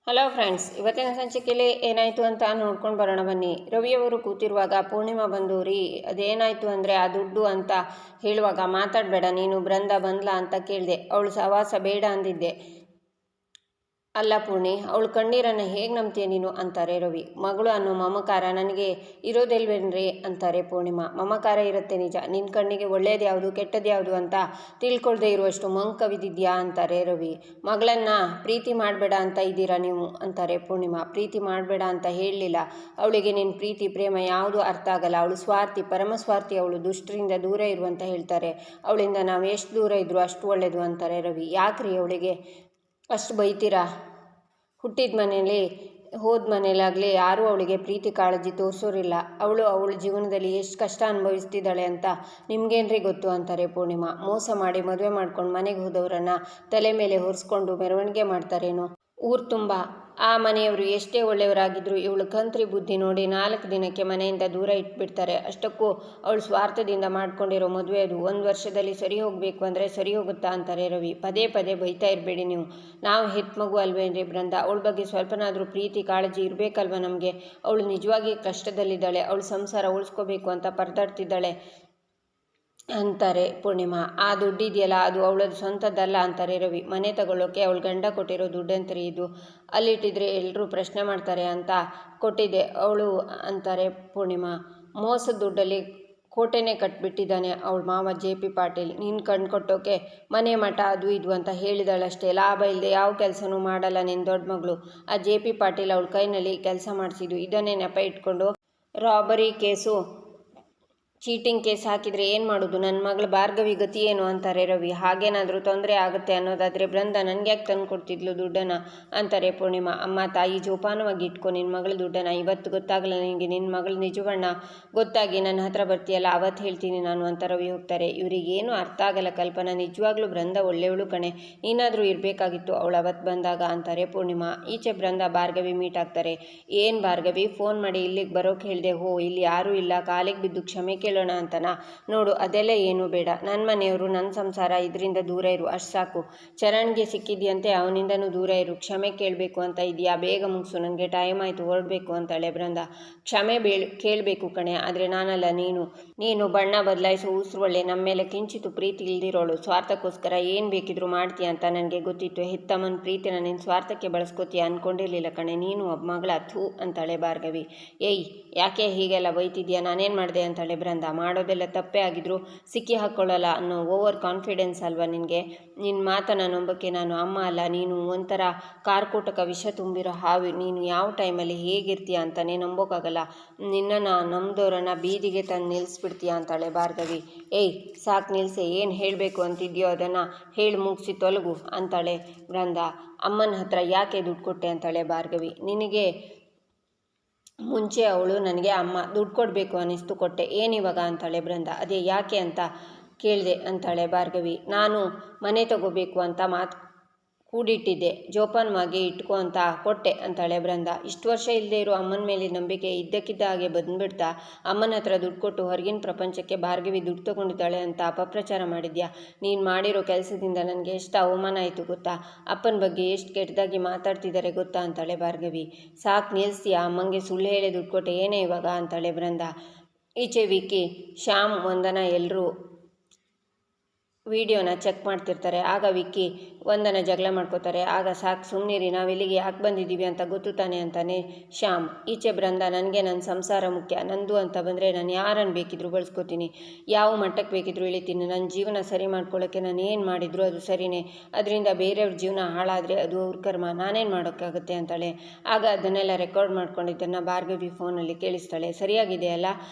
Hello friends, ಇವತ್ತಿನ ಸಂಚಿಕೆಯಲ್ಲಿ ಏನಾಯಿತು ಅಂತ ನೋಡ್ಕೊಂಡು ಬರೋಣ ಬನ್ನಿ. ರವಿಯವರು ಕೂತಿರುವಾಗ ಪೂರ್ಣಿಮಾ ಬಂದು, ರೀ ಅದೇನಾಯಿತು ಅಂದರೆ ಆ ದುಡ್ಡು ಅಂತ ಹೇಳುವಾಗ ಮಾತಾಡಬೇಡ ನೀನು, ಬೃಂದ ಬಂದ್ಲಾ ಅಂತ ಕೇಳಿದೆ. ಅವಳು ಸಹವಾಸ ಬೇಡ ಅಂದಿದ್ದೆ. ಅಲ್ಲ ಪೂರ್ಣಿ, ಅವಳು ಕಣ್ಣೀರನ್ನು ಹೇಗೆ ನಂಬ್ತೀಯ ನೀನು ಅಂತಾರೆ ರವಿ. ಮಗಳು ಅನ್ನೋ ಮಮಕಾರ ನನಗೆ ಇರೋದಿಲ್ವೇನ್ರಿ ಅಂತಾರೆ ಪೂರ್ಣಿಮಾ. ಮಮಕಾರ ಇರುತ್ತೆ ನಿಜ, ನಿನ್ನ ಕಣ್ಣಿಗೆ ಒಳ್ಳೇದು ಯಾವುದು ಕೆಟ್ಟದ್ದು ಯಾವುದು ಅಂತ ತಿಳ್ಕೊಳ್ದೇ ಇರುವಷ್ಟು ಮಂಕವಿದ್ಯಾ ಅಂತಾರೆ ರವಿ. ಮಗಳನ್ನು ಪ್ರೀತಿ ಮಾಡಬೇಡ ಅಂತ ಇದ್ದೀರಾ ನೀವು ಅಂತಾರೆ ಪೂರ್ಣಿಮಾ. ಪ್ರೀತಿ ಮಾಡಬೇಡ ಅಂತ ಹೇಳಲಿಲ್ಲ, ಅವಳಿಗೆ ನಿನ್ನ ಪ್ರೀತಿ ಪ್ರೇಮ ಯಾವುದು ಅರ್ಥ ಆಗಲ್ಲ. ಅವಳು ಸ್ವಾರ್ಥಿ, ಪರಮಸ್ವಾರ್ಥಿ, ಅವಳು ದುಷ್ಟರಿಂದ ದೂರ ಇರು ಅಂತ ಹೇಳ್ತಾರೆ. ಅವಳಿಂದ ನಾವು ಎಷ್ಟು ದೂರ ಇದ್ರೂ ಅಷ್ಟು ಒಳ್ಳೆಯದು ಅಂತಾರೆ ರವಿ. ಯಾಕ್ರಿ ಅವಳಿಗೆ ಅಷ್ಟು ಬೈತೀರಾ? ಹುಟ್ಟಿದ ಮನೇಲಿ ಹೋದ ಮನೇಲಾಗಲಿ ಯಾರೂ ಅವಳಿಗೆ ಪ್ರೀತಿ ಕಾಳಜಿ ತೋರಿಸೋರಿಲ್ಲ. ಅವಳ ಜೀವನದಲ್ಲಿ ಎಷ್ಟು ಕಷ್ಟ ಅನುಭವಿಸ್ತಿದ್ದಾಳೆ ಅಂತ ನಿಮ್ಗೇನ್ರಿ ಗೊತ್ತು ಅಂತಾರೆ ಪೂರ್ಣಿಮಾ. ಮೋಸ ಮಾಡಿ ಮದುವೆ ಮಾಡ್ಕೊಂಡು ಮನೆಗೆ ಹೋದವರನ್ನು ತಲೆ ಮೇಲೆ ಹೊರಿಸ್ಕೊಂಡು ಮೆರವಣಿಗೆ ಮಾಡ್ತಾರೇನೋ ಊರು ತುಂಬ. ಆ ಮನೆಯವರು ಎಷ್ಟೇ ಒಳ್ಳೆಯವರಾಗಿದ್ದರೂ ಇವಳು ಕಂತ್ರಿ ಬುದ್ಧಿ ನೋಡಿ 4 ದಿನಕ್ಕೆ ಮನೆಯಿಂದ ದೂರ ಇಟ್ಬಿಡ್ತಾರೆ. ಅಷ್ಟಕ್ಕೂ ಅವಳು ಸ್ವಾರ್ಥದಿಂದ ಮಾಡ್ಕೊಂಡಿರೋ ಮದುವೆ ಅದು. 1 ವರ್ಷದಲ್ಲಿ ಸರಿ ಹೋಗಬೇಕು ಅಂದರೆ ಸರಿ ಹೋಗುತ್ತಾ ಅಂತಾರೆ ರವಿ. ಪದೇ ಪದೇ ಬೈತಾ ಇರಬೇಡಿ ನೀವು, ನಾವು ಹೆತ್ತ ಮಗು ಅಲ್ವೇನ್ರಿ ಬೃಂದ, ಅವಳ ಬಗ್ಗೆ ಸ್ವಲ್ಪನಾದರೂ ಪ್ರೀತಿ ಕಾಳಜಿ ಇರಬೇಕಲ್ವ ನಮಗೆ. ಅವಳು ನಿಜವಾಗಿ ಕಷ್ಟದಲ್ಲಿದ್ದಾಳೆ, ಅವಳು ಸಂಸಾರ ಉಳಿಸ್ಕೋಬೇಕು ಅಂತ ಪರದಾಡ್ತಿದ್ದಾಳೆ ಅಂತಾರೆ ಪೂರ್ಣಿಮಾ. ಆ ದುಡ್ಡಿದೆಯಲ್ಲ ಅದು ಅವಳದು ಸ್ವಂತದ್ದಲ್ಲ ಅಂತಾರೆ ರವಿ. ಮನೆ ತಗೊಳ್ಳೋಕೆ ಅವಳು ಗಂಡ ಕೊಟ್ಟಿರೋ ದುಡ್ಡಂತರಿ ಇದು, ಅಲ್ಲಿಟ್ಟಿದ್ರೆ ಎಲ್ಲರೂ ಪ್ರಶ್ನೆ ಮಾಡ್ತಾರೆ ಅಂತ ಕೊಟ್ಟಿದ್ದೆ ಅವಳು ಅಂತಾರೆ ಪೂರ್ಣಿಮಾ. ಮೋಸದ ದುಡ್ಡಲ್ಲಿ ಕೋಟೆನೇ ಕಟ್ಬಿಟ್ಟಿದ್ದಾನೆ ಅವಳ ಮಾವ JP ಪಾಟೀಲ್. ನೀನು ಕಣ್ಣು ಕೊಟ್ಟೋಕೆ ಮನೆ ಮಠ ಅದು ಇದು ಅಂತ ಹೇಳಿದಳಷ್ಟೇ, ಲಾಭ ಇಲ್ಲದೆ ಯಾವ ಕೆಲಸನೂ ಮಾಡಲ್ಲ ನಿನ್ನ ದೊಡ್ಡ ಮಗಳು. ಆ JP ಪಾಟೀಲ್ ಅವಳ ಕೈನಲ್ಲಿ ಕೆಲಸ ಮಾಡಿಸಿದ್ದು. ಇದನ್ನೇ ನೆಪ ಇಟ್ಕೊಂಡು ರಾಬರಿ ಕೇಸು ಚೀಟಿಂಗ್ ಕೇಸ್ ಹಾಕಿದರೆ ಏನು ಮಾಡೋದು? ನನ್ನ ಮಗಳು ಭಾರ್ಗವಿ ಗತಿ ಏನು ಅಂತಾರೆ ರವಿ. ಹಾಗೇನಾದರೂ ತೊಂದರೆ ಆಗುತ್ತೆ ಅನ್ನೋದಾದರೆ ಬೃಂದ ನನಗೆ ಯಾಕೆ ತಂದು ಕೊಡ್ತಿದ್ಲು ದುಡ್ಡನ್ನು ಅಂತಾರೆ ಪೂರ್ಣಿಮಾ. ಅಮ್ಮ ತಾಯಿ ಜೋಪಾನವಾಗಿ ಇಟ್ಕೊ ನಿನ್ನ ಮಗಳ ದುಡ್ಡನ್ನು. ಇವತ್ತು ಗೊತ್ತಾಗಲ್ಲ ನಿನಗೆ ನಿನ್ನ ಮಗಳ ನಿಜವಣ್ಣ ಗೊತ್ತಾಗಿ ನನ್ನ ಹತ್ರ ಬರ್ತೀಯಲ್ಲ ಅವತ್ತು ಹೇಳ್ತೀನಿ ನಾನು ಅಂತ ರವಿ ಹೋಗ್ತಾರೆ. ಇವರಿಗೇನು ಅರ್ಥ ಆಗಲ್ಲ ಕಲ್ಪನಾ, ನಿಜವಾಗ್ಲೂ ಬೃಂದ ಒಳ್ಳೆಯವಳು ಕಣೆ, ನೀನಾದರೂ ಇರಬೇಕಾಗಿತ್ತು ಅವಳು ಅವತ್ತು ಬಂದಾಗ ಅಂತಾರೆ ಪೂರ್ಣಿಮಾ. ಈಚೆ ಬೃಂದ ಭಾರ್ಗವಿ ಮೀಟ್ ಆಗ್ತಾರೆ. ಏನು ಭಾರ್ಗವಿ, ಫೋನ್ ಮಾಡಿ ಇಲ್ಲಿಗೆ ಬರೋಕೆ ಹೇಳಿದೆ, ಹೋ ಇಲ್ಲಿ ಯಾರೂ ಇಲ್ಲ, ಕಾಲಿಗೆ ಬಿದ್ದು ಕ್ಷಮೆ ಕೇಳೋಣ ಅಂತನಾ? ನೋಡು ಅದೆಲ್ಲ ಏನೂ ಬೇಡ, ನನ್ನ ಮನೆಯವರು, ನನ್ನ ಸಂಸಾರ, ಇದರಿಂದ ದೂರ ಇರು ಅಷ್ಟು ಸಾಕು. ಚರಣ್ಗೆ ಸಿಕ್ಕಿದ್ಯಂತೆ, ಅವನಿಂದನೂ ದೂರ ಇರು. ಕ್ಷಮೆ ಕೇಳಬೇಕು ಅಂತ ಇದೆಯಾ? ಬೇಗ ಮುಗಿಸು, ನನಗೆ ಟೈಮ್ ಆಯಿತು ಹೊರಡಬೇಕು ಅಂತಾಳೆ ಬೃಂದ. ಕ್ಷಮೆ ಕೇಳಬೇಕು ಕಣೆ, ಆದರೆ ನಾನಲ್ಲ ನೀನು ಬಣ್ಣ ಬದಲಾಯಿಸೋ ಉಸಿರು ಒಳ್ಳೆ, ನಮ್ಮ ಮೇಲೆ ಕಿಂಚಿತು ಪ್ರೀತಿ ಇಲ್ದಿರೋಳು, ಸ್ವಾರ್ಥಕ್ಕೋಸ್ಕರ ಏನು ಬೇಕಿದ್ರೂ ಮಾಡ್ತೀಯ ಅಂತ ನನಗೆ ಗೊತ್ತಿತ್ತು. ಹೆತ್ತಮ್ಮನ ಪ್ರೀತಿನ ನಿನ್ನ ಸ್ವಾರ್ಥಕ್ಕೆ ಬಳಸ್ಕೋತೀಯ ಅಂದ್ಕೊಂಡಿರಲಿಲ್ಲ ಕಣೆ, ನೀನು ಒಬ್ಬ ಮಗಳ ಥೂ ಅಂತಾಳೆ ಭಾರ್ಗವಿ. ಏಯ್ ಯಾಕೆ ಹೀಗೆಲ್ಲ ಬೈತಿದ್ಯಾ? ನಾನೇನು ಮಾಡಿದೆ ಅಂತಾಳೆ ಬೃಂದ. ಮಾಡೋದೆಲ್ಲ ತಪ್ಪೇ ಆಗಿದ್ರು ಸಿಕ್ಕಿ ಹಾಕ್ಕೊಳ್ಳಲ್ಲ ಅನ್ನೋ ಓವರ್ ಕಾನ್ಫಿಡೆನ್ಸ್ ಅಲ್ವಾ ನಿನಗೆ? ನಿನ್ನ ಮಾತನ್ನು ನಂಬಕ್ಕೆ ನಾನು ಅಮ್ಮ ಅಲ್ಲ, ನೀನು ಒಂಥರ ಕಾರ್ಕೋಟಕ ವಿಷ ತುಂಬಿರೋ ಹಾವು. ನೀನು ಯಾವ ಟೈಮಲ್ಲಿ ಹೇಗಿರ್ತೀಯ ಅಂತಲೇ ನಂಬೋಕ್ಕಾಗಲ್ಲ. ನಿನ್ನನ್ನು ನಂಬ್ದವರನ್ನು ಬೀದಿಗೆ ತಂದು ನಿಲ್ಲಿಸ್ಬಿಡ್ತೀಯ ಅಂತಾಳೆ ಭಾರ್ಗವಿ. ಏಯ್ ಸಾಕು ನಿಲ್ಲಿಸೆ, ಏನು ಹೇಳಬೇಕು ಅಂತಿದ್ಯೋ ಅದನ್ನು ಹೇಳಿ ಮುಗಿಸಿ ತೊಲಗು ಅಂತಾಳೆ ಬೃಂದ. ಅಮ್ಮನ ಹತ್ರ ಯಾಕೆ ದುಡ್ಡು ಕೊಟ್ಟೆ ಅಂತಾಳೆ ಭಾರ್ಗವಿ. ನಿನಗೆ ಮುಂಚೆ ಅವಳು ನನಗೆ ಅಮ್ಮ, ದುಡ್ಡು ಕೊಡಬೇಕು ಅನ್ನಿಸ್ತು ಕೊಟ್ಟೆ, ಏನಿವಾಗ ಅಂತಾಳೆ ಬೃಂದ. ಅದೇ ಯಾಕೆ ಅಂತ ಕೇಳಿದೆ ಅಂತಾಳೆ ಭಾರ್ಗವಿ. ನಾನು ಮನೆ ತಗೋಬೇಕು ಅಂತ ಕೂಡಿಟ್ಟಿದ್ದೆ, ಜೋಪಾನವಾಗಿ ಇಟ್ಕೊ ಅಂತ ಕೊಟ್ಟೆ ಅಂತಾಳೆ ಬೃಂದ. ಇಷ್ಟು ವರ್ಷ ಇಲ್ಲದೆ ಇರೋ ಅಮ್ಮನ ಮೇಲೆ ನಂಬಿಕೆ ಇದ್ದಕ್ಕಿದ್ದ ಹಾಗೆ ಬಂದುಬಿಡ್ತಾ ಅಮ್ಮನ ಹತ್ರ ದುಡ್ಡು ಕೊಟ್ಟು ಹೊರಗಿನ ಪ್ರಪಂಚಕ್ಕೆ ಭಾರ್ಗವಿ ದುಡ್ಡು ತೊಗೊಂಡಿದ್ದಾಳೆ ಅಂತ ಅಪಪ್ರಚಾರ ಮಾಡಿದ್ಯಾ? ನೀನು ಮಾಡಿರೋ ಕೆಲಸದಿಂದ ನನಗೆ ಎಷ್ಟು ಅವಮಾನ ಆಯಿತು ಗೊತ್ತಾ? ಅಪ್ಪನ ಬಗ್ಗೆ ಎಷ್ಟು ಕೆಟ್ಟದಾಗಿ ಮಾತಾಡ್ತಿದ್ದಾರೆ ಗೊತ್ತಾ ಅಂತಾಳೆ ಭಾರ್ಗವಿ. ಸಾಕು ನಿಲ್ಲಿಸ್ತೀಯಾ? ಅಮ್ಮಂಗೆ ಸುಳ್ಳು ಹೇಳಿ ದುಡ್ಡು ಕೊಟ್ಟೆ ಏನೇ ಇವಾಗ ಅಂತಾಳೆ ಬೃಂದ. ಈಚೆ ವಿಕ್ಕಿ, ಶ್ಯಾಮ್, ವಂದನ ಎಲ್ಲರೂ ವಿಡಿಯೋನ ಚೆಕ್ ಮಾಡ್ತಿರ್ತಾರೆ. ಆಗ ವಿಕ್ಕಿ ವಂದನ ಜಗಳ ಮಾಡ್ಕೋತಾರೆ. ಆಗ ಸಾಕು ಸುಮ್ಮನಿರಿ, ನಾವು ಇಲ್ಲಿಗೆ ಯಾಕೆ ಬಂದಿದ್ದೀವಿ ಅಂತ ಗೊತ್ತು ತಾನೆ ಅಂತಾನೆ ಶ್ಯಾಮ್. ಈಚೆ ಬೃಂದ, ನನಗೆ ನನ್ನ ಸಂಸಾರ ಮುಖ್ಯ, ನಂದು ಅಂತ ಬಂದರೆ ನಾನು ಯಾರನ್ನು ಬೇಕಿದ್ರೂ ಬಳಸ್ಕೋತೀನಿ, ಯಾವ ಮಟ್ಟಕ್ಕೆ ಬೇಕಿದ್ರೂ ಇಳಿತೀನಿ. ನನ್ನ ಜೀವನ ಸರಿ ಮಾಡ್ಕೊಳ್ಳೋಕ್ಕೆ ನಾನು ಏನು ಮಾಡಿದ್ರು ಅದು ಸರಿಯೇ, ಅದರಿಂದ ಬೇರೆಯವ್ರ ಜೀವನ ಹಾಳಾದರೆ ಅದು ಅವ್ರ ಕರ್ಮ, ನಾನೇನು ಮಾಡೋಕ್ಕಾಗುತ್ತೆ ಅಂತಾಳೆ. ಆಗ ಅದನ್ನೆಲ್ಲ ರೆಕಾರ್ಡ್ ಮಾಡ್ಕೊಂಡಿದ್ದನ್ನು ಭಾರ್ಗವಿ ಫೋನಲ್ಲಿ ಕೇಳಿಸ್ತಾಳೆ. ಸರಿಯಾಗಿದೆ ಅಲ್ಲ,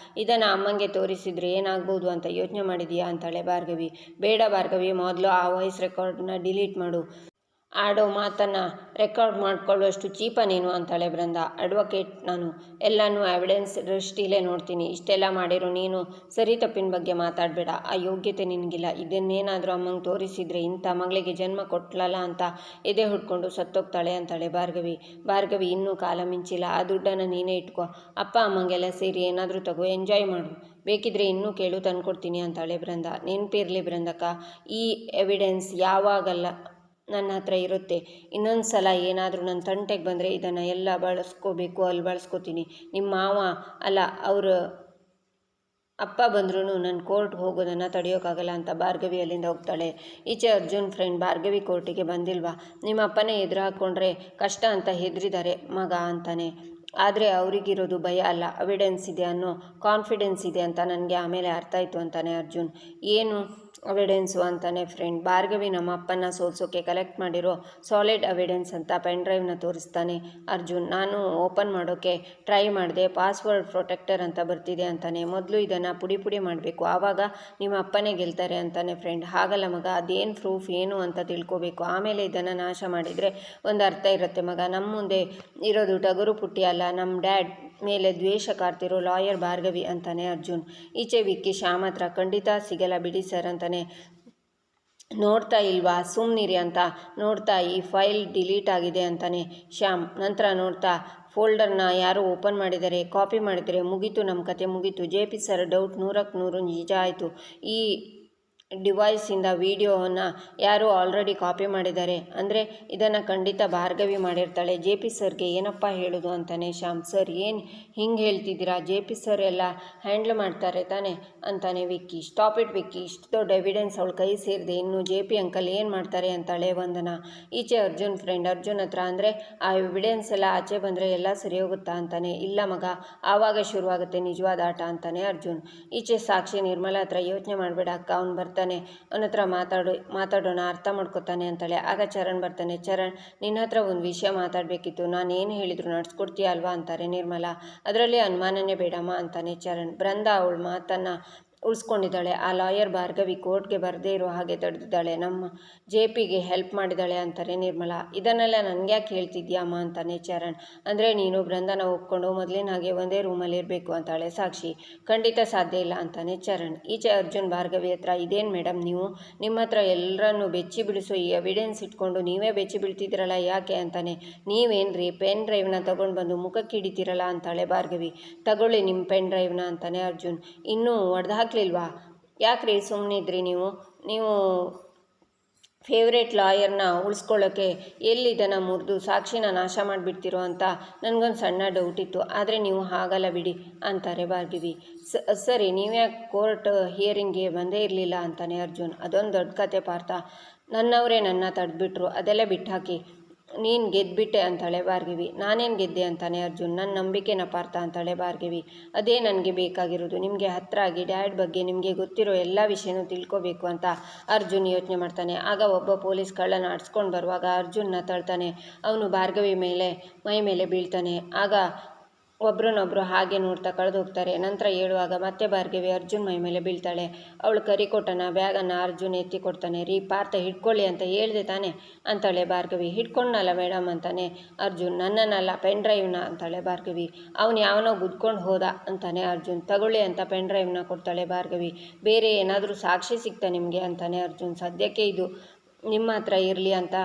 ಇದನ್ನು ಅಮ್ಮಂಗೆ ತೋರಿಸಿದರೆ ಏನಾಗ್ಬೋದು ಅಂತ ಯೋಚನೆ ಮಾಡಿದೀಯಾ ಅಂತಾಳೆ ಭಾರ್ಗವಿ. ಬೇಡ ಭಾರ್ಗವಿ, ಮೊದಲು ಆ ವಾಯ್ಸ್ ರೆಕಾರ್ಡನ್ನ ಡಿಲೀಟ್ ಮಾಡು, ಆಡೋ ಮಾತನ್ನು ರೆಕಾರ್ಡ್ ಮಾಡ್ಕೊಳ್ಳುವಷ್ಟು ಚೀಪ ನೀನು ಅಂತಾಳೆ ಬೃಂದ. ಅಡ್ವೊಕೇಟ್ ನಾನು, ಎಲ್ಲನೂ ಎವಿಡೆನ್ಸ್ ದೃಷ್ಟಿಲೇ ನೋಡ್ತೀನಿ. ಇಷ್ಟೆಲ್ಲ ಮಾಡಿರೋ ನೀನು ಸರಿ ತಪ್ಪಿನ ಬಗ್ಗೆ ಮಾತಾಡಬೇಡ, ಆ ಯೋಗ್ಯತೆ ನಿನಗಿಲ್ಲ. ಇದನ್ನೇನಾದರೂ ಅಮ್ಮಂಗೆ ತೋರಿಸಿದರೆ ಇಂಥ ಮಗಳಿಗೆ ಜನ್ಮ ಕೊಟ್ಲಲ್ಲ ಅಂತ ಎದೆ ಹುಡ್ಕೊಂಡು ಸತ್ತೋಗ್ತಾಳೆ ಅಂತಾಳೆ ಭಾರ್ಗವಿ. ಭಾರ್ಗವಿ ಇನ್ನೂ ಕಾಲ ಮಿಂಚಿಲ್ಲ, ಆ ದುಡ್ಡನ್ನು ನೀನೇ ಇಟ್ಕೋ, ಅಪ್ಪ ಅಮ್ಮಂಗೆಲ್ಲ ಸೇರಿ ಏನಾದರೂ ತಗೋ, ಎಂಜಾಯ್ ಮಾಡು, ಬೇಕಿದ್ರೆ ಇನ್ನೂ ಕೇಳು ತಂದ್ಕೊಡ್ತೀನಿ ಅಂತಾಳೆ ಬೃಂದ. ನೆನಪಿರಲಿ ಬೃಂದಕ್ಕ, ಈ ಎವಿಡೆನ್ಸ್ ಯಾವಾಗಲ್ಲ ನನ್ನ ಹತ್ರ ಇರುತ್ತೆ. ಇನ್ನೊಂದು ಸಲ ಏನಾದರೂ ನನ್ನ ತಂಟೆಗೆ ಬಂದರೆ ಇದನ್ನು ಎಲ್ಲ ಬಳಸ್ಕೋಬೇಕು, ಅಲ್ಲಿ ಬಳಸ್ಕೋತೀನಿ. ನಿಮ್ಮ ಮಾವ ಅಲ್ಲ ಅವರು ಅಪ್ಪ ಬಂದ್ರೂ ನನ್ನ ಕೋರ್ಟ್ಗೆ ಹೋಗೋದನ್ನು ತಡೆಯೋಕ್ಕಾಗಲ್ಲ ಅಂತ ಭಾರ್ಗವಿ ಅಲ್ಲಿಂದ ಹೋಗ್ತಾಳೆ. ಈಚೆ ಅರ್ಜುನ್ ಫ್ರೆಂಡ್ ಭಾರ್ಗವಿ ಕೋರ್ಟಿಗೆ ಬಂದಿಲ್ವಾ, ನಿಮ್ಮ ಅಪ್ಪನೇ ಎದುರು ಹಾಕ್ಕೊಂಡ್ರೆ ಕಷ್ಟ ಅಂತ ಹೆದರಿದ್ದಾರೆ ಮಗ ಅಂತಾನೆ. ಆದರೆ ಅವರಿಗಿರೋದು ಭಯ ಅಲ್ಲ, ಅವಿಡೆನ್ಸ್ ಇದೆ ಅನ್ನೋ ಕಾನ್ಫಿಡೆನ್ಸ್ ಇದೆ ಅಂತ ನನಗೆ ಆಮೇಲೆ ಅರ್ಥ ಆಯಿತು ಅಂತಾನೆ ಅರ್ಜುನ್. ಏನು ಅವಿಡೆನ್ಸು ಅಂತಾನೆ ಫ್ರೆಂಡ್. ಭಾರ್ಗವಿ ನಮ್ಮ ಅಪ್ಪನ ಸೋಲ್ಸೋಕೆ ಕಲೆಕ್ಟ್ ಮಾಡಿರೋ ಸಾಲಿಡ್ ಅವಿಡೆನ್ಸ್ ಅಂತ ಪೆನ್ ಡ್ರೈವ್ನ ತೋರಿಸ್ತಾನೆ ಅರ್ಜುನ್. ನಾನು ಓಪನ್ ಮಾಡೋಕ್ಕೆ ಟ್ರೈ ಮಾಡಿದೆ, ಪಾಸ್ವರ್ಡ್ ಪ್ರೊಟೆಕ್ಟರ್ ಅಂತ ಬರ್ತಿದೆ ಅಂತಾನೆ. ಮೊದಲು ಇದನ್ನು ಪುಡಿ ಪುಡಿ ಮಾಡಬೇಕು, ಆವಾಗ ನಿಮ್ಮ ಅಪ್ಪನೇ ಗೆಲ್ತಾರೆ ಅಂತಾನೆ ಫ್ರೆಂಡ್. ಹಾಗಲ್ಲ ಮಗ, ಅದೇನು ಪ್ರೂಫ್ ಏನು ಅಂತ ತಿಳ್ಕೋಬೇಕು, ಆಮೇಲೆ ಇದನ್ನು ನಾಶ ಮಾಡಿದರೆ ಒಂದು ಅರ್ಥ ಇರುತ್ತೆ ಮಗ. ನಮ್ಮ ಮುಂದೆ ಇರೋದು ಟಗರು ಪುಟ್ಟಿ ಅಲ್ಲ, ನಮ್ಮ ಡ್ಯಾಡ್ ಮೇಲೆ ದ್ವೇಷ ಕಾರ್ತಿರೋ ಲಾಯರ್ ಭಾರ್ಗವಿ ಅಂತಾನೆ ಅರ್ಜುನ್. ಈಚೆ ವಿಕ್ಕಿ ಶ್ಯಾಮ್ ಹತ್ರ ಖಂಡಿತ ಸಿಗಲ್ಲ ಬಿಡಿ ಸರ್ ಅಂತಾನೆ. ನೋಡ್ತಾ ಇಲ್ವಾ, ಸುಮ್ಮನಿರಿ ಅಂತ ನೋಡ್ತಾ ಈ ಫೈಲ್ ಡಿಲೀಟ್ ಆಗಿದೆ ಅಂತಾನೆ ಶ್ಯಾಮ್. ನಂತರ ನೋಡ್ತಾ ಫೋಲ್ಡರ್ನ ಯಾರೋ ಓಪನ್ ಮಾಡಿದ್ದಾರೆ, ಕಾಪಿ ಮಾಡಿದರೆ ಮುಗೀತು, ನಮ್ಮ ಕತೆ ಮುಗೀತು. JP ಸರ್ ಡೌಟ್ 100ಕ್ಕೆ 100 ನಿಜ ಆಯಿತು. ಈ ಡಿವೈಸಿಂದ ವಿಡಿಯೋವನ್ನು ಯಾರೋ ಆಲ್ರೆಡಿ ಕಾಪಿ ಮಾಡಿದ್ದಾರೆ ಅಂದರೆ ಇದನ್ನು ಖಂಡಿತ ಭಾರ್ಗವಿ ಮಾಡಿರ್ತಾಳೆ. JP ಸರ್ಗೆ ಏನಪ್ಪ ಹೇಳೋದು ಅಂತಾನೆ ಶ್ಯಾಮ್. ಸರ್ ಏನು ಹಿಂಗೆ ಹೇಳ್ತಿದ್ದೀರಾ, JP ಸರ್ ಎಲ್ಲ ಹ್ಯಾಂಡ್ಲ್ ಮಾಡ್ತಾರೆ ತಾನೆ ಅಂತಾನೆ ವಿಕ್ಕಿ. ಸ್ಟಾಪ್ ಇಟ್ ವಿಕ್ಕಿ, ಇಷ್ಟು ದೊಡ್ಡ ಎವಿಡೆನ್ಸ್ ಅವಳ ಕೈ ಸೇರಿದೆ, ಇನ್ನು JP ಅಂಕಲ್ ಏನು ಮಾಡ್ತಾರೆ ಅಂತಾಳೆ ವಂದನಾ. ಈಚೆ ಅರ್ಜುನ್ ಫ್ರೆಂಡ್ ಅರ್ಜುನ್ ಹತ್ರ ಅಂದರೆ ಆ ಎವಿಡೆನ್ಸ್ ಎಲ್ಲ ಆಚೆ ಬಂದರೆ ಎಲ್ಲ ಸರಿ ಹೋಗುತ್ತಾ ಅಂತಾನೆ. ಇಲ್ಲ ಮಗ, ಆವಾಗ ಶುರುವಾಗುತ್ತೆ ನಿಜವಾದ ಆಟ ಅಂತಾನೆ ಅರ್ಜುನ್. ಈಚೆ ಸಾಕ್ಷಿ ನಿರ್ಮಲಾ ಹತ್ರ ಯೋಚನೆ ಮಾಡಬೇಡ ಅಕ್ಕ, ಅವ್ನು ಬರ್ತಾನೆ, ಅವನ ಹತ್ರ ಮಾತಾಡೋಣ, ಅರ್ಥ ಮಾಡ್ಕೊತಾನೆ ಅಂತಾಳೆ. ಆಗ ಚರಣ್ ಬರ್ತಾನೆ. ಚರಣ್, ನಿನ್ನ ಹತ್ರ ಒಂದು ವಿಷಯ ಮಾತಾಡಬೇಕಿತ್ತು, ನಾನು ಏನು ಹೇಳಿದ್ರು ನಡ್ಸ್ಕೊಡ್ತೀಯ ಅಲ್ವಾ ಅಂತಾರೆ ನಿರ್ಮಲಾ. ಅದರಲ್ಲಿ ಅನುಮಾನನೇ ಬೇಡಮ್ಮ ಅಂತಾನೆ ಚರಣ್. ಬೃಂದಾ ಅವಳ ಮಾತನ್ನು ಉಳಿಸ್ಕೊಂಡಿದ್ದಾಳೆ, ಆ ಲಾಯರ್ ಭಾರ್ಗವಿ ಕೋರ್ಟ್ಗೆ ಬರದೇ ಇರೋ ಹಾಗೆ ತಡೆದಿದ್ದಾಳೆ, ನಮ್ಮ JPಗೆ ಹೆಲ್ಪ್ ಮಾಡಿದ್ದಾಳೆ ಅಂತಾರೆ ನಿರ್ಮಲಾ. ಇದನ್ನೆಲ್ಲ ನನಗೆ ಯಾಕೆ ಹೇಳ್ತಿದ್ಯಮ್ಮ ಅಂತಾನೆ ಚರಣ್. ಅಂದರೆ ನೀನು ಬೃಂದನ ಒಪ್ಕೊಂಡು ಮೊದಲಿನ ಹಾಗೆ ಒಂದೇ ರೂಮಲ್ಲಿ ಇರಬೇಕು ಅಂತಾಳೆ ಸಾಕ್ಷಿ. ಖಂಡಿತ ಸಾಧ್ಯ ಇಲ್ಲ ಅಂತಾನೆ ಚರಣ್. ಈಚೆ ಅರ್ಜುನ್ ಭಾರ್ಗವಿ ಹತ್ರ, ಇದೇನು ಮೇಡಮ್ ನೀವು ನಿಮ್ಮ ಹತ್ರ ಎಲ್ಲರನ್ನೂ ಬೆಚ್ಚಿ ಬಿಡಿಸೋ ಈ ಎವಿಡೆನ್ಸ್ ಇಟ್ಕೊಂಡು ನೀವೇ ಬೆಚ್ಚಿ ಬೀಳ್ತಿದ್ದೀರಲ್ಲ ಯಾಕೆ ಅಂತಾನೆ. ನೀವೇನ್ರಿ ಪೆನ್ ಡ್ರೈವ್ನ ತೊಗೊಂಡು ಬಂದು ಮುಖಕ್ಕೆ ಹಿಡಿತೀರಲ್ಲ ಅಂತಾಳೆ ಭಾರ್ಗವಿ. ತಗೊಳ್ಳಿ ನಿಮ್ಮ ಪೆನ್ ಡ್ರೈವ್ನ ಅಂತಾನೆ ಅರ್ಜುನ್. ಇನ್ನೂ ಹೊಡೆದಾಕ್ಲಿಲ್ವಾ, ಯಾಕ್ರಿ ಸುಮ್ಮನಿದ್ರಿ ನೀವು ಫೇವ್ರೇಟ್ ಲಾಯರ್ನ ಉಳಿಸ್ಕೊಳ್ಳೋಕ್ಕೆ ಎಲ್ಲಿದನ್ನು ಮುರಿದು ಸಾಕ್ಷಿನ ನಾಶ ಮಾಡಿಬಿಡ್ತಿರೋ ಅಂತ ನನಗೊಂದು ಸಣ್ಣ ಡೌಟ್ ಇತ್ತು, ಆದರೆ ನೀವು ಹಾಗಲ್ಲ ಬಿಡಿ ಅಂತಾರೆ ಭಾರ್ಗವಿ. ಸರಿ, ನೀವ್ಯಾಕೆ ಕೋರ್ಟ್ ಹಿಯರಿಂಗ್ಗೆ ಬಂದೇ ಇರಲಿಲ್ಲ ಅಂತಾನೆ ಅರ್ಜುನ್. ಅದೊಂದು ದೊಡ್ಡ ಕತೆ ಪಾರ್ಥ, ನನ್ನವರೇ ನನ್ನ ತಡೆದ್ಬಿಟ್ರು, ಅದೆಲ್ಲ ಬಿಟ್ಟಾಕಿ, ನೀನು ಗೆದ್ದುಬಿಟ್ಟೆ ಅಂತಾಳೆ ಭಾರ್ಗವಿ. ನಾನೇನು ಗೆದ್ದೆ ಅಂತಾನೆ ಅರ್ಜುನ್. ನನ್ನ ನಂಬಿಕೆನ ಪಾರ್ಥ ಅಂತಾಳೆ ಭಾರ್ಗವಿ. ಅದೇ ನನಗೆ ಬೇಕಾಗಿರೋದು, ನಿಮಗೆ ಹತ್ರ ಆಗಿ ಡ್ಯಾಡ್ ಬಗ್ಗೆ ನಿಮಗೆ ಗೊತ್ತಿರೋ ಎಲ್ಲ ವಿಷಯನೂ ತಿಳ್ಕೋಬೇಕು ಅಂತ ಅರ್ಜುನ್ ಯೋಚನೆ ಮಾಡ್ತಾನೆ. ಆಗ ಒಬ್ಬ ಪೊಲೀಸ್ ಕಳ್ಳನ ಆಡ್ಸ್ಕೊಂಡು ಬರುವಾಗ ಅರ್ಜುನ್ನ ತಳ್ತಾನೆ. ಅವನು ಭಾರ್ಗವಿ ಮೈ ಮೇಲೆ ಬೀಳ್ತಾನೆ. ಆಗ ಒಬ್ರನ್ನೊಬ್ರು ಹಾಗೆ ನೋಡ್ತಾ ಕಳೆದು ಹೋಗ್ತಾರೆ. ನಂತರ ಹೇಳುವಾಗ ಮತ್ತೆ ಭಾರ್ಗವಿ ಅರ್ಜುನ್ ಮೈ ಮೇಲೆ ಬೀಳ್ತಾಳೆ. ಅವಳು ಕರಿಕೊಟ್ಟನ ಬ್ಯಾಗನ್ನು ಅರ್ಜುನ್ ಎತ್ತಿ ಕೊಡ್ತಾನೆ. ರೀ ಪಾರ್ಥ, ಹಿಡ್ಕೊಳ್ಳಿ ಅಂತ ಹೇಳ್ದೆ ತಾನೆ ಅಂತಾಳೆ ಭಾರ್ಗವಿ. ಹಿಡ್ಕೊಂಡನಲ್ಲ ಮೇಡಮ್ ಅಂತಾನೆ ಅರ್ಜುನ್. ನನ್ನನ್ನಲ್ಲ, ಪೆನ್ ಡ್ರೈವ್ನ ಅಂತಾಳೆ ಭಾರ್ಗವಿ. ಅವನು ಯಾವನೋ ಗುದ್ಕೊಂಡು ಹೋದ ಅಂತಾನೆ ಅರ್ಜುನ್. ತಗೊಳ್ಳಿ ಅಂತ ಪೆನ್ ಡ್ರೈವ್ನ ಕೊಡ್ತಾಳೆ ಭಾರ್ಗವಿ. ಬೇರೆ ಏನಾದರೂ ಸಾಕ್ಷಿ ಸಿಗ್ತಾ ನಿಮಗೆ ಅಂತಾನೆ ಅರ್ಜುನ್. ಸದ್ಯಕ್ಕೆ ಇದು ನಿಮ್ಮ ಹತ್ರ ಇರಲಿ ಅಂತ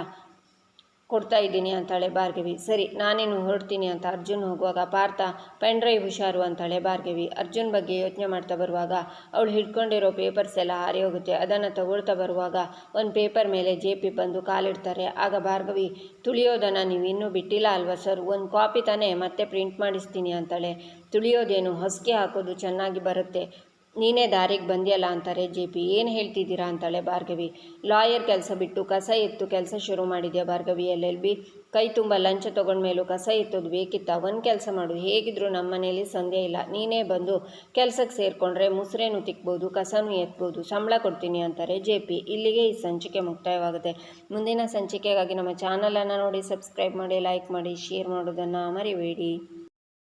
ಕೊಡ್ತಾ ಇದ್ದೀನಿ ಅಂತಾಳೆ ಭಾರ್ಗವಿ. ಸರಿ, ನಾನೇನು ಹೊರಡ್ತೀನಿ ಅಂತ ಅರ್ಜುನ್ ಹೋಗುವಾಗ, ಪಾರ್ಥ ಪೆನ್ ಡ್ರೈವ್ ಹುಷಾರು ಅಂತಾಳೆ ಭಾರ್ಗವಿ. ಅರ್ಜುನ್ ಬಗ್ಗೆ ಯೋಚನೆ ಮಾಡ್ತಾ ಬರುವಾಗ ಅವಳು ಹಿಡ್ಕೊಂಡಿರೋ ಪೇಪರ್ಸ್ ಎಲ್ಲ ಹಾರಿ ಹೋಗುತ್ತೆ. ಅದನ್ನು ತಗೊಳ್ತಾ ಬರುವಾಗ ಒಂದು ಪೇಪರ್ ಮೇಲೆ JP ಬಂದು ಕಾಲಿಡ್ತಾರೆ. ಆಗ ಭಾರ್ಗವಿ, ತುಳಿಯೋದನ್ನು ನೀವು ಇನ್ನೂ ಬಿಟ್ಟಿಲ್ಲ ಅಲ್ವಾ ಸರ್, ಒಂದು ಕಾಪಿ ತಾನೇ, ಮತ್ತೆ ಪ್ರಿಂಟ್ ಮಾಡಿಸ್ತೀನಿ ಅಂತಾಳೆ. ತುಳಿಯೋದೇನು, ಹೊಸಕೆ ಹಾಕೋದು ಚೆನ್ನಾಗಿ ಬರುತ್ತೆ, ನೀನೇ ದಾರಿಗೆ ಬಂದಿಯಲ್ಲ ಅಂತಾರೆ JP. ಏನು ಹೇಳ್ತಿದ್ದೀರಾ ಅಂತಾಳೆ ಭಾರ್ಗವಿ. ಲಾಯರ್ ಕೆಲಸ ಬಿಟ್ಟು ಕಸ ಎತ್ತು ಕೆಲಸ ಶುರು ಮಾಡಿದ್ಯಾ ಭಾರ್ಗವಿ. LLB ಕೈ ತುಂಬ ಲಂಚ ತೊಗೊಂಡ್ಮೇಲೂ ಕಸ ಎತ್ತೋದು ಬೇಕಿತ್ತ? ಒಂದು ಕೆಲಸ ಮಾಡು, ಹೇಗಿದ್ರು ನಮ್ಮ ಮನೇಲಿ ಸಂದೇ ಇಲ್ಲ, ನೀನೇ ಬಂದು ಕೆಲಸಕ್ಕೆ ಸೇರಿಕೊಂಡ್ರೆ ಮುಸ್ರೇನು ತಿಕ್ಬೋದು, ಕಸನೂ ಎತ್ಬೋದು, ಸಂಬಳ ಕೊಡ್ತೀನಿ ಅಂತಾರೆ JP. ಇಲ್ಲಿಗೆ ಈ ಸಂಚಿಕೆ ಮುಕ್ತಾಯವಾಗುತ್ತೆ. ಮುಂದಿನ ಸಂಚಿಕೆಗಾಗಿ ನಮ್ಮ ಚಾನಲನ್ನು ನೋಡಿ ಸಬ್ಸ್ಕ್ರೈಬ್ ಮಾಡಿ, ಲೈಕ್ ಮಾಡಿ, ಶೇರ್ ಮಾಡೋದನ್ನು ಮರಿಬೇಡಿ.